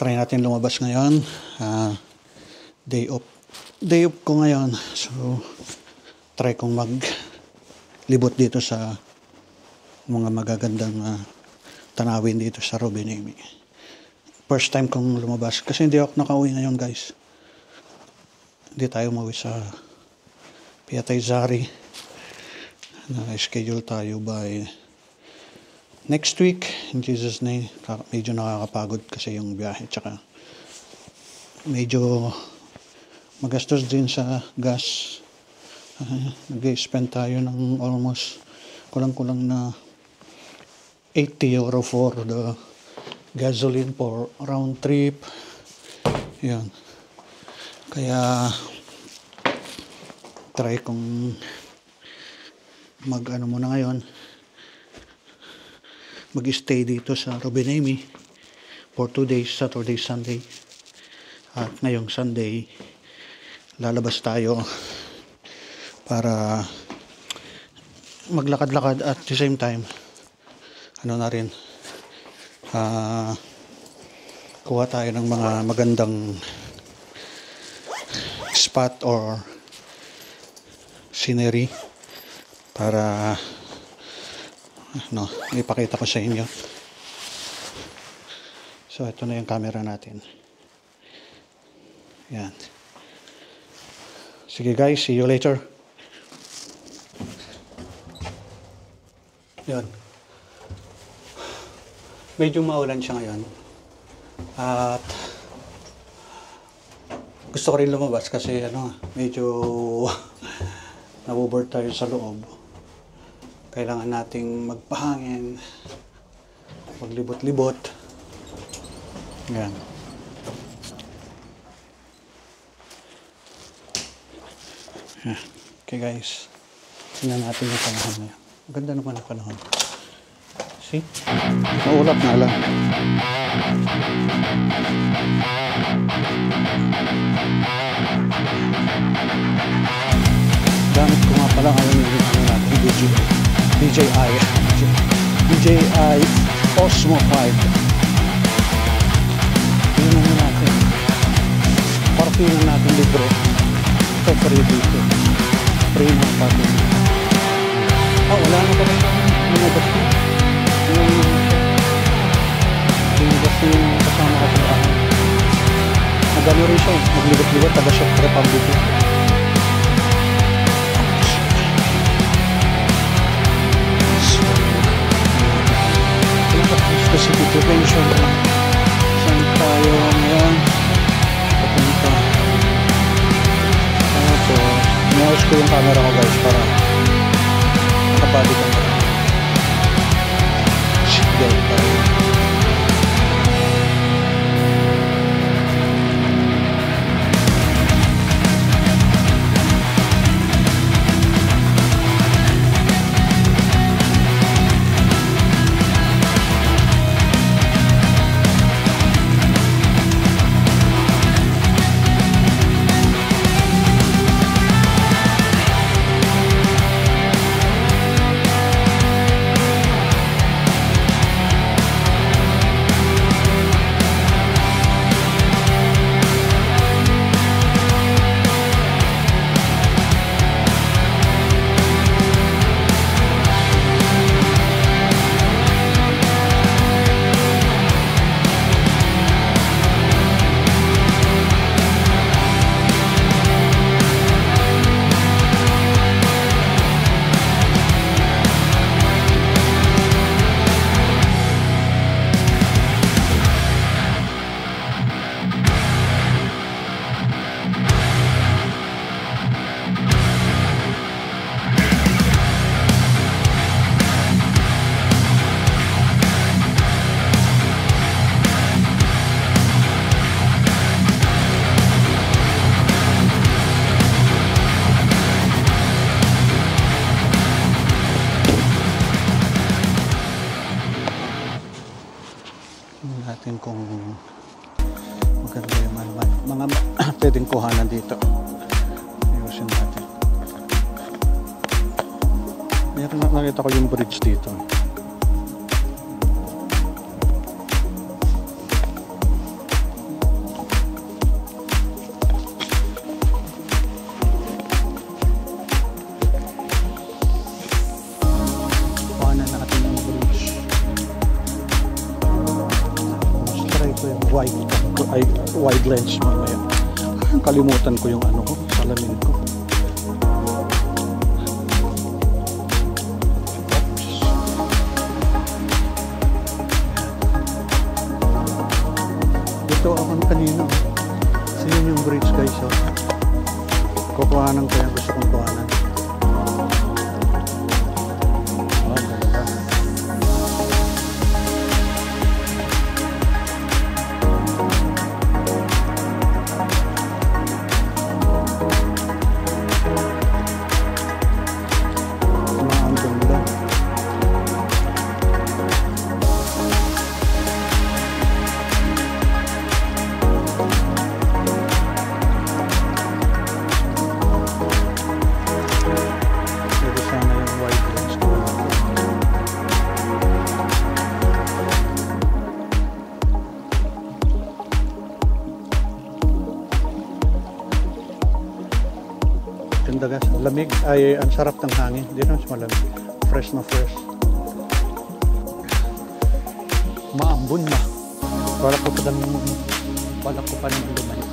try natin lumabas ngayon. Day off ko ngayon, so try kong maglibot dito sa mga magagandang tanawin dito sa Robinemi. First time kong lumabas kasi hindi ako nakauwi ngayon, guys. Hindi tayo umuwi sa Piatay Zari. Na-schedule tayo by next week, in Jesus' name. Medyo nakakapagod kasi yung biyahe, tsaka medyo magastos din sa gas. Nag-spend tayo ng almost kulang-kulang na 80 euro for the gasoline for round trip. Yan. Kaya try kong muna ngayon, mag-stay dito sa Robinemi for 2 days, Saturday, Sunday. At ngayong Sunday, lalabas tayo para maglakad-lakad at the same time, kuha tayo ng mga magandang spot or scenery para ipakita ko sa inyo. So ito na yung camera natin. Yan. Sige guys, see you later. Yan. Medyo maulan siya ngayon. At gusto ko rin lumabas kasi medyo naboboard tayo sa loob. Kailangan nating magpahangin, maglibot-libot. Yan. Okay guys, tingnan natin yung panahon ngayon. Maganda naman ang panahon. See? Maulap na lang. Gamit ko nga pala ngayon yung natin, DJI Osmo 5. Tingnan natin. Parking natin libre. Ito free dito. Free na pati. Wala na pala mga basta. Yung basta yung kasama ka sa bahay. Nagano rin siya. Maglibat-libat. Taga Czech Republic. Specific location. Saan tayo ngayon? Papunta. Ina-house ko yung camera ko guys para nakabali ka na. Seatbelt tayo. Natin kung maganda yung mga pwedeng kuhanan dito. Ayusin natin. Meron nakita ko yung bridge dito. ko yung wide lens mamaya. Kalimutan ko yung ano ko, salamin ko. Dito ako kanina. So yun yung bridge guys. So, kukuhanan ko yung gusto kong kuhanan. Ganda. Ang ganda. Pwede sana yung wide lens ko. Ganda guys, lamig ay ang sarap ng hangin. Hindi naman malamig, fresh na fresh. Maambon na. Wala ko pa naman lumay. Wala na.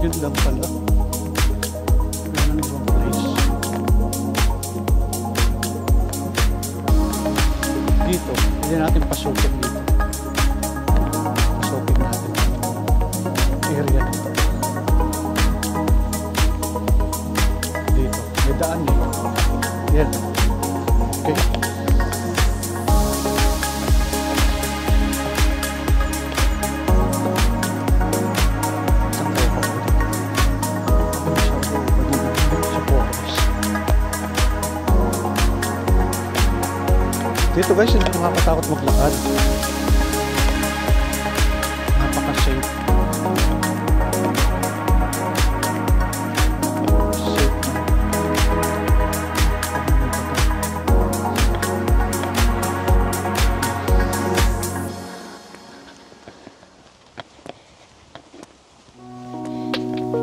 Yun lang pala. Wala nang ibang place. Dito, hindi natin pasukin dito. Pasukin natin area nito. Dito, may daan eh. Yan. Okay. Dito guys, hindi nakakatakot maglakad. Napaka-safe.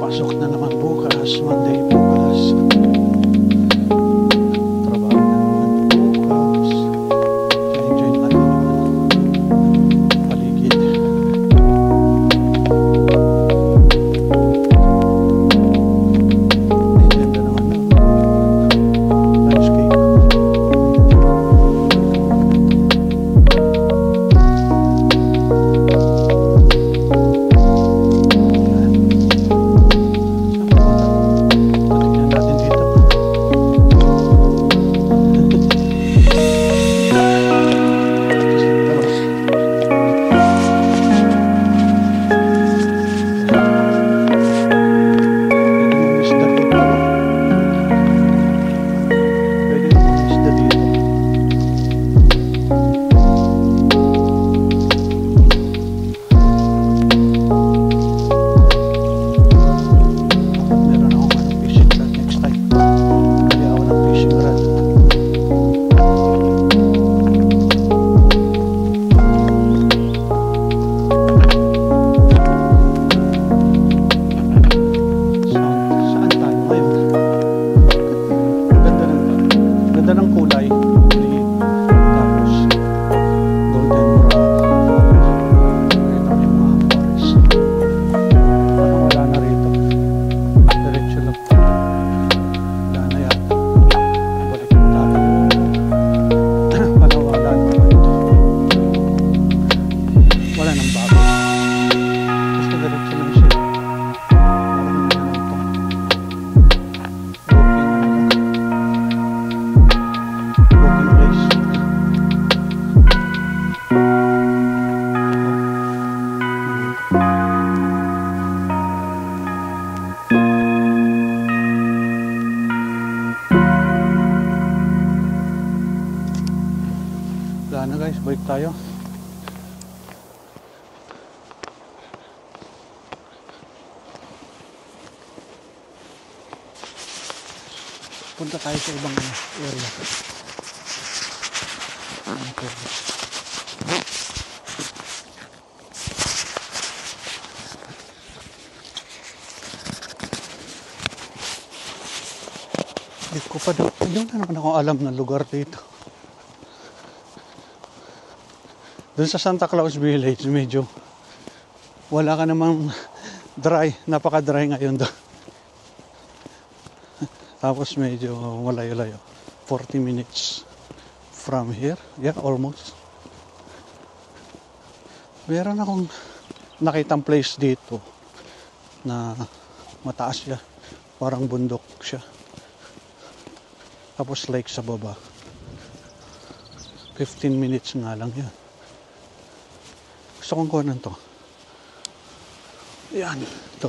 Pasok na naman bukas, Monday bukas. Trabaho na naman bukas. Enjoy natin yung paligid. Ay, ganda naman na landscape. Wala na guys, balik tayo. Punta tayo sa ibang area. Okay. Hindi ko pa doon na naman ako alam na lugar dito. Doon sa Santa Claus Village, medyo wala ka namang dry, napaka-dry ngayon doon. Tapos medyo malayo-layo. 40 minutes from here. Yeah, almost. Meron akong nakitang place dito na mataas siya. Parang bundok siya. Tapos lake sa baba. 15 minutes nga lang yan. Gusto kong kuhanan to. Yan. Ito.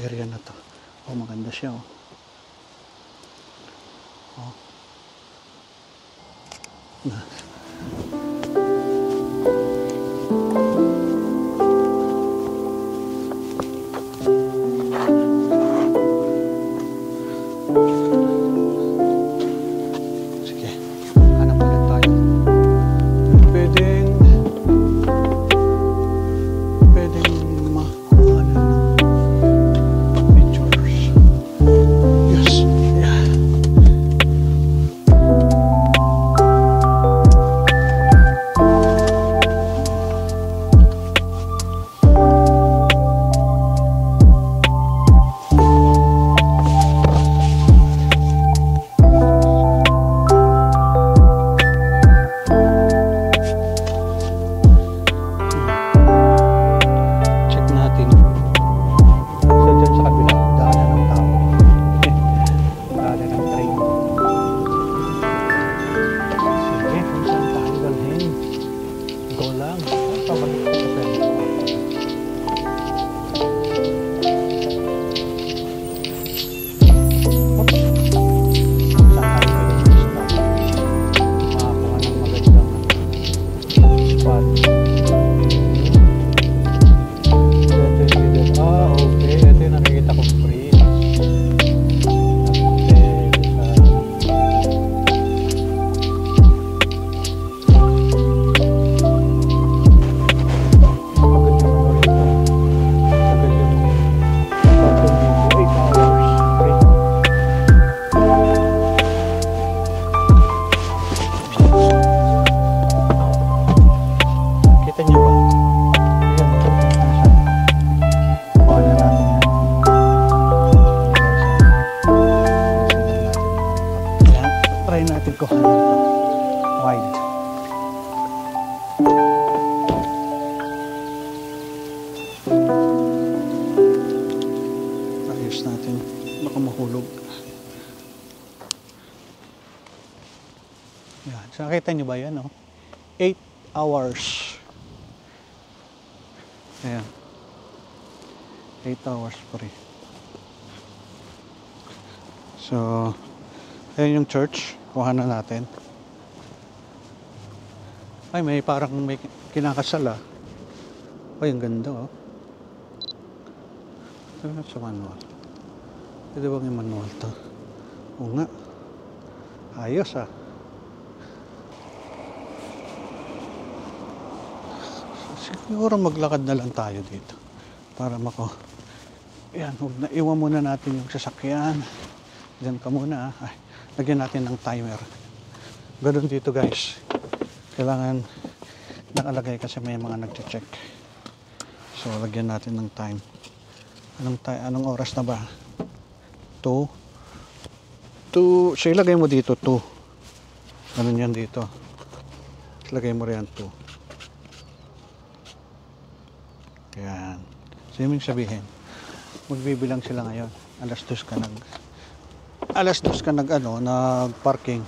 Area na to. Oh, maganda siya. Oh. Na. Sige. Hanap ulit tayo. Pwedeng makuha na ng pictures. Yes. Yeah. Check natin. So, dyan sa kabila, daanan ng tao. Daanan ng train. Sige, kung saan tayo dalhin. Go lang. Pabalik ko sa pwede. Saan tayo pwede mag-stop? Makakuha ng magandang spot. Okay. Ito yung nakikita kong free. Kita niyo ba? Ayan, kuha na natin yan. Ayan, try natin kuha na ito. Wide. Ayos natin. Baka mahulog. Yan. So, nakita nyo ba yan? Oh? 8 hours. Ayan. 8 hours pa rin. So, ayan yung church. Kuha na natin. Ay, may parang may kinakasal ah. Ay, ang ganda oh. Ito na sa manual. Pwede bang yung manual to? Oo nga. Ayos ah. Siguro maglakad na lang tayo dito. Para Ayan, iwan muna natin yung sasakyan. Diyan ka muna ah. Ay, lagyan natin ng timer. Ganun dito guys. Kailangan nakalagay kasi may mga nagche-check. So, lagyan natin ng time. Anong oras na ba? 2. So, ilagay mo dito 2. Ganun yan dito. Ilagay mo riyan 2. Yan. So, yung sabihin, magbibilang sila ngayon. Alas 2 ka nag-parking.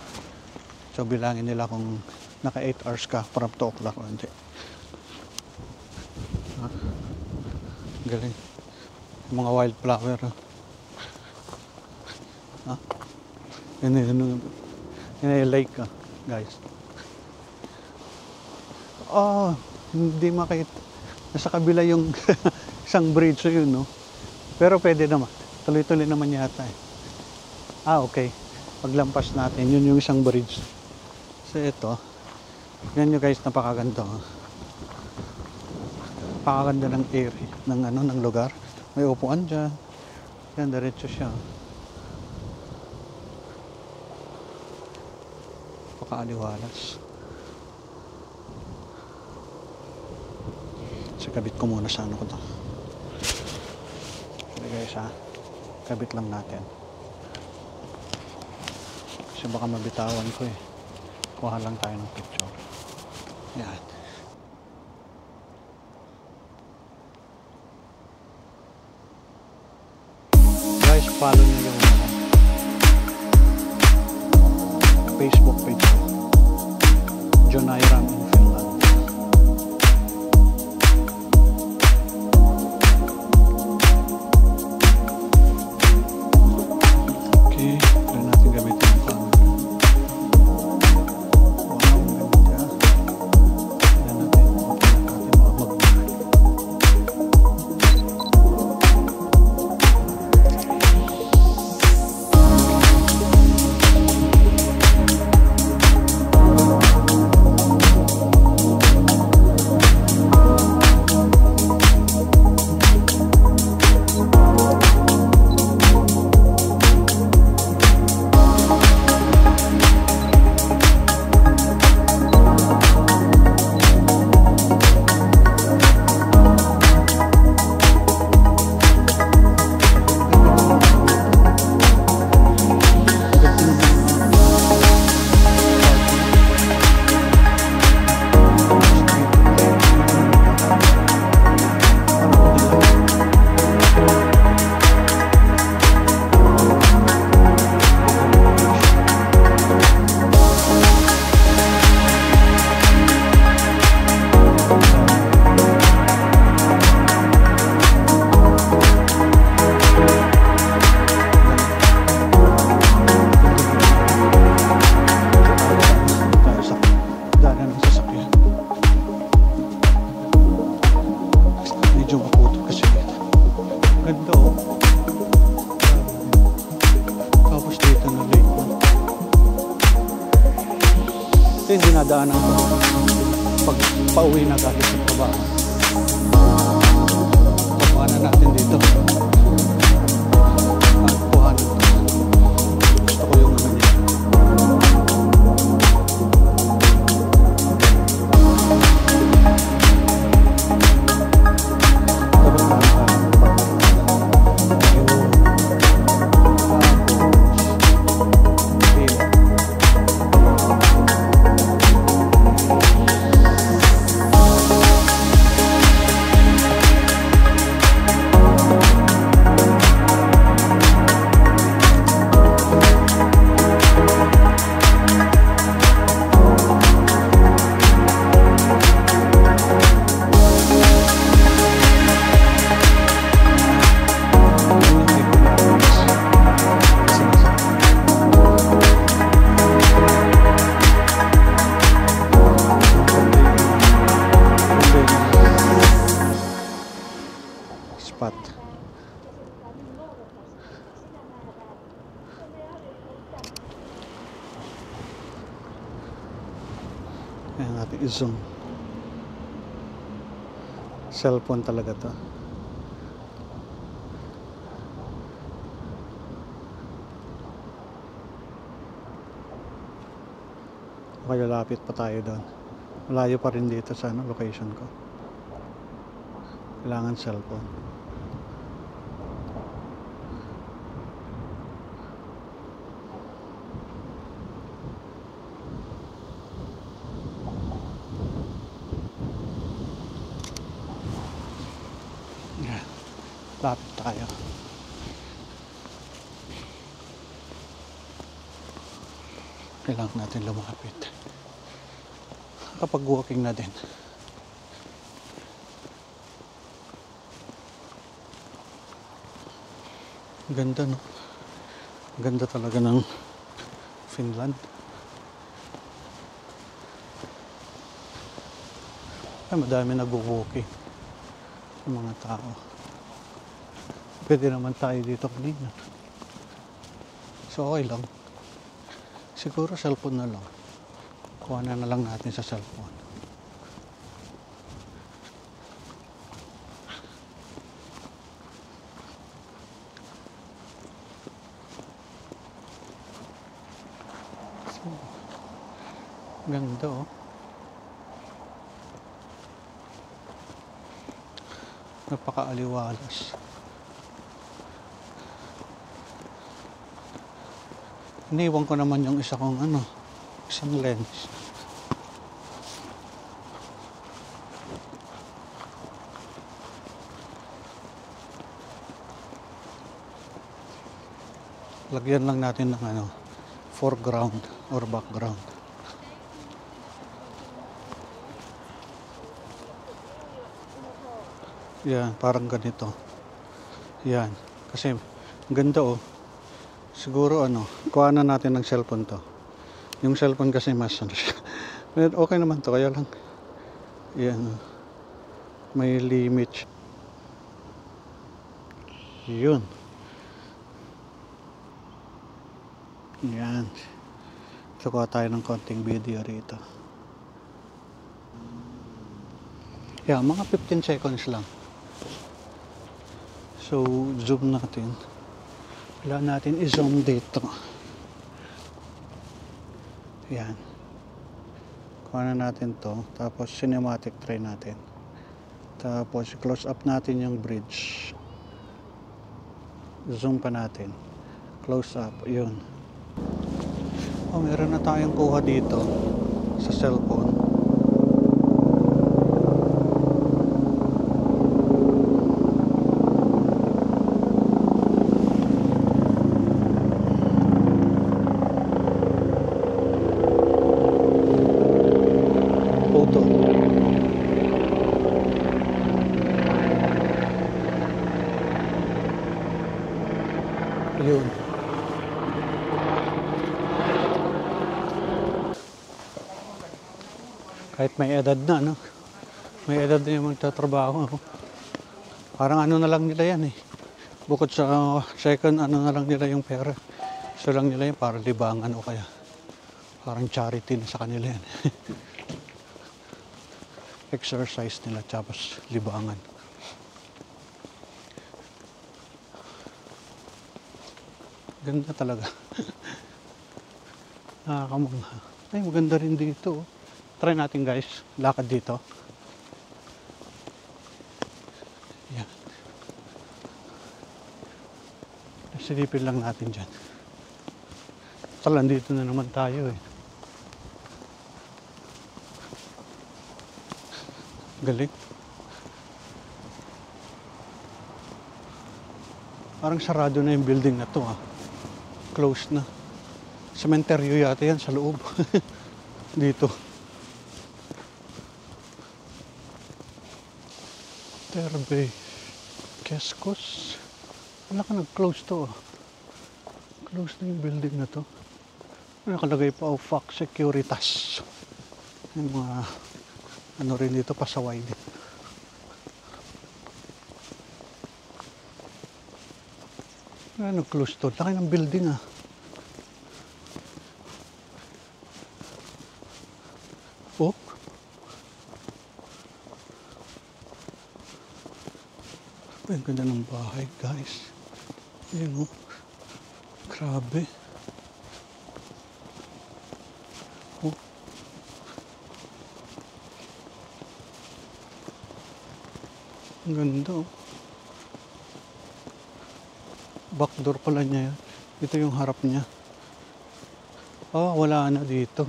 So, bilangin nila kung naka 8 hours ka from 2 o'clock o hindi. Galing. Mga wildflower. Yun yung lake guys. Hindi makita. Nasa kabila yung isang bridge so yun, no? Pero pwede naman. Tuloy-tuloy naman yata eh. Okay. Paglampas natin, yun yung isang bridge. So ito, yan nyo guys, napakaganda. Napakaganda ng area, ng lugar. May upuan dyan. Yan, diretso siya. Pakaaliwalas. So kabit ko muna sa ano ko to. Okay guys ha, kabit lang natin. Kasi baka mabitawan ko eh. Kuha lang tayo ng picture. Yan. Guys, follow nyo yung Facebook page ko. John Iram in Finland. Okay, try natin gamitin yung camera. Wow, ganda. Try natin. Okay, natin mag-vlog. Medyo maputo kasi ganda oh. Tapos dito na lake po. Ito yung dinadaanan ko pag pauwi na galing sa trabaho. Pakuha na natin dito. Pakuha na ito. Gusto ko yung naman yan. Spot. Ayan natin i-zoom. Cellphone talaga to. Okay, lapit pa tayo doon. Malayo pa rin dito sa location ko. Kailangan cellphone. Yan. Lapit tayo. Kailangan natin lumapit. Kapag walking na din. Ganda no. Ganda talaga ng Finland. Ay, madami nag-walking. Yung mga tao. Pwede naman tayo dito kanina. So okay lang. Siguro cellphone na lang. Kuha na lang natin sa cellphone. So, ganda oh. Napakaaliwalas. Iniwan ko naman yung isa kong isang lens. Lagyan lang natin ng foreground or background. Yan, parang ganito. Yan. Kasi ang ganda Siguro kuha na natin ng cellphone to. Yung cellphone kasi mas Pero okay naman to, kaya lang yan, may limit. Yun. Yan. So kuha tayo ng konting video rito. Yan, mga 15 seconds lang. So zoom natin. Kailangan natin i-zoom dito. Yan. Kuha na natin to. Tapos cinematic try natin. Tapos close up natin yung bridge. Zoom pa natin. Close up. Yun. Meron na tayong kuha dito sa cellphone. Photo. Yun. Kahit may edad na, may edad na yung magtatrabaho. Parang na lang nila yan Bukod sa second, na lang nila yung pera. So lang nila yung parang libangan o kaya parang charity na sa kanila yan. Exercise nila tapos libangan. Ganda talaga. Nakakamangha. Ay, maganda rin dito. Try natin guys, lakad dito. Yan. Silipin lang natin dyan. Talan dito na naman tayo Galing. Parang sarado na yung building na to Closed na. Cementerio yata yan sa loob. Dito. Terbe. Keskos. Wala ka nag-close to Close na yung building na to. Nakalagay pa fuck Securitas. Yung mga rin dito, pasaway din. Nag-close to. Laki ng building Oh. Ang ganda ng bahay, guys. Ayan Grabe. Ang ganda Backdoor pala niya yan. Ito yung harap niya. Wala na dito.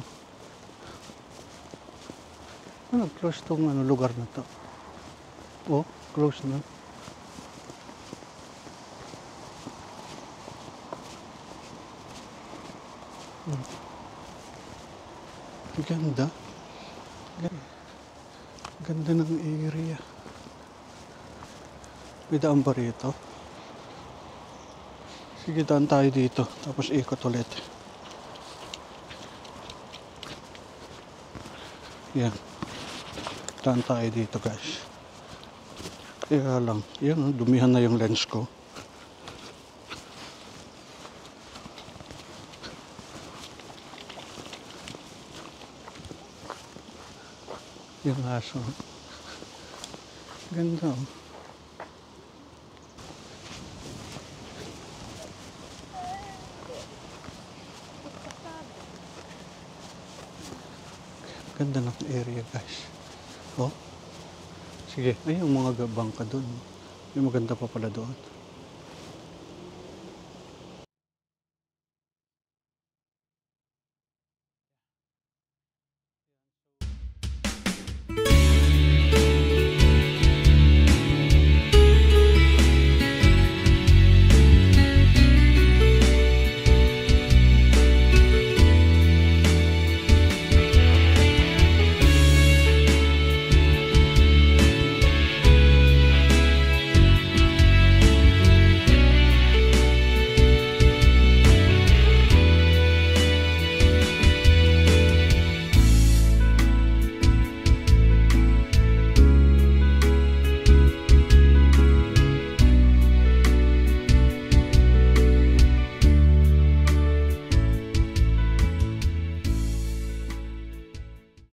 Close tong lugar na to. Close na. Ganda. Ganda ng area. May daan ba rito? Sige, daan tayo dito. Tapos ikot ulit. Yan. Daan tayo dito guys. Kaya lang. Yan, dumihan na yung lens ko. Yung aso. Ganda Ganda ng area guys. Sige. Ay, yung mga bangka doon. May maganda pa pala doon.